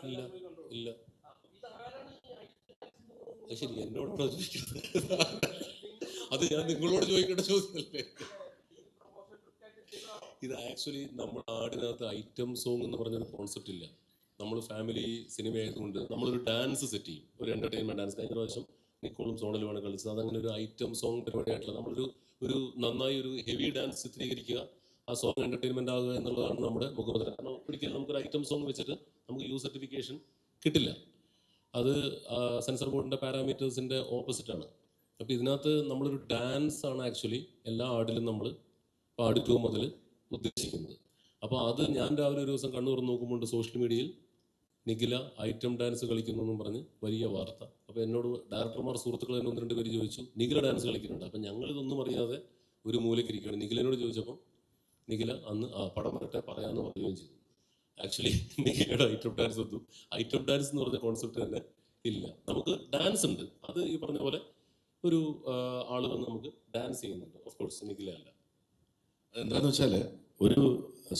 ഇല്ല ഇല്ല. ശരി, എന്നോടാണോ ചോദിക്കുന്നത്? അത് ഞാൻ നിങ്ങളോട് ചോദിക്കേണ്ട ചോദ്യമല്ലേ. ഇത് ആക്ച്വലി നമ്മുടെ നാടിനകത്ത് ഐറ്റം സോങ് എന്ന് പറഞ്ഞൊരു കോൺസെപ്റ്റ് ഇല്ല. നമ്മൾ ഫാമിലി സിനിമ ആയതുകൊണ്ട് നമ്മളൊരു ഡാൻസ് സെറ്റ് ചെയ്യും, ഒരു എന്റർടൈൻമെന്റ് ഡാൻസ്. കഴിഞ്ഞ പ്രാവശ്യം നിക്കോളും സോണലുമാണ് കളിച്ചത്. അതങ്ങനെ ഒരു ഐറ്റം സോങ് പരിപാടിയായിട്ടുള്ള നമ്മളൊരു നന്നായി ഒരു ഹെവി ഡാൻസ് ചിത്രീകരിക്കുക, ആ സോങ് എന്റർടൈൻമെന്റ് ആകുക എന്നുള്ളതാണ് നമ്മുടെ മുഖമുദ്ര. കാരണം ഒരിക്കലും നമുക്കൊരു ഐറ്റം സോങ് വെച്ചിട്ട് നമുക്ക് യു സർട്ടിഫിക്കേഷൻ കിട്ടില്ല. അത് സെൻസർ ബോർഡിന്റെ പാരാമീറ്റേഴ്സിന്റെ ഓപ്പോസിറ്റ് ആണ്. അപ്പോൾ ഇതിനകത്ത് നമ്മളൊരു ഡാൻസ് ആണ് ആക്ച്വലി എല്ലാ ആടിലും നമ്മൾ പാർട്ട് 2 മുതൽ ഉദ്ദേശിക്കുന്നത്. അപ്പോൾ അത് ഞാൻ രാവിലെ ഒരു ദിവസം കണ്ണു തുറന്ന് നോക്കുമ്പോൾ സോഷ്യൽ മീഡിയയിൽ നിഖില ഐറ്റം ഡാൻസ് കളിക്കുന്നു എന്നും പറഞ്ഞ് വലിയ വാർത്ത. അപ്പോൾ എന്നോട് ഡയറക്ടർമാർ സുഹൃത്തുക്കൾ തന്നെ 1-2 പേര് ചോദിച്ചു, നിഖില ഡാൻസ് കളിക്കുന്നുണ്ട്. അപ്പം ഞങ്ങളിതൊന്നും അറിയാതെ ഒരു മൂലയ്ക്ക് ഇരിക്കുകയാണ്. നിഖിലനോട് ചോദിച്ചപ്പോൾ നിഖില അന്ന് പടം വരട്ടെ പറയാമെന്ന് പറയുകയും ചെയ്തു. ആക്ച്വലി നിഖിലയുടെ ഐറ്റം ഡാൻസ് എന്ന് പറഞ്ഞ കോൺസെപ്റ്റ് തന്നെ ഇല്ല. നമുക്ക് ഡാൻസ് ഉണ്ട്, അത് ഈ പറഞ്ഞ പോലെ ഒരു ആള് വന്ന് നമുക്ക് ഡാൻസ് ചെയ്യുന്നുണ്ട്. ഓഫ് കോഴ്സ് നിഖില അല്ല. എന്താണെന്ന് വെച്ചാൽ ഒരു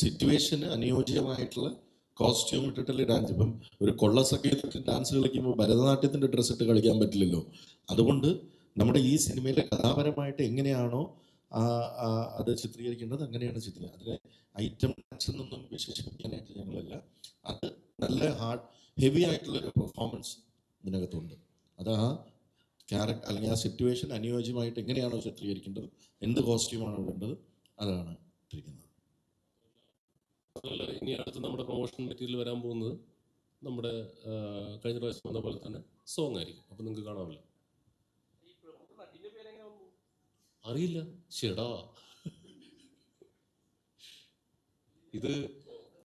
സിറ്റുവേഷന് അനുയോജ്യമായിട്ടുള്ള കോസ്റ്റ്യൂം ഇട്ടിട്ടല്ലേ ഡാൻസ്. ഇപ്പം ഒരു കൊള്ളസൊക്കെ ഇട്ടിട്ട് ഡാൻസ് കളിക്കുമ്പോൾ ഭരതനാട്യത്തിൻ്റെ ഡ്രസ്സ് ഇട്ട് കളിക്കാൻ പറ്റില്ലല്ലോ. അതുകൊണ്ട് നമ്മുടെ ഈ സിനിമയിലെ കഥാപരമായിട്ട് എങ്ങനെയാണോ അത് ചിത്രീകരിക്കേണ്ടത് അങ്ങനെയാണ് ചിത്രീകരിക്കുക. അതിലെ ഐറ്റം ഡാൻസ് എന്നൊന്നും വിശേഷിപ്പിക്കാനായിട്ട് ഞങ്ങളല്ല. അത് നല്ല ഹെവി ആയിട്ടുള്ളൊരു പെർഫോമൻസ് ഇതിനകത്തുണ്ട്. അത് ആ ക്യാരക്ടർ അല്ലെങ്കിൽ ആ സിറ്റുവേഷൻ അനുയോജ്യമായിട്ട് എങ്ങനെയാണോ ചിത്രീകരിക്കേണ്ടത്, എന്ത് കോസ്റ്റ്യൂമാണോ വേണ്ടത്, അതാണ് ഇട്ടിരിക്കുന്നത്. അതുപോലെ ഇനി അടുത്ത് നമ്മുടെ പ്രൊമോഷൻ മെറ്റീരിയൽ വരാൻ പോകുന്നത് നമ്മുടെ കഴിഞ്ഞ പ്രാവശ്യം വന്ന പോലെ തന്നെ സോങ് ആയിരിക്കും. അപ്പം നിങ്ങൾക്ക് കാണാമല്ലോ. അറിയില്ല, ചേടാ. ഇത്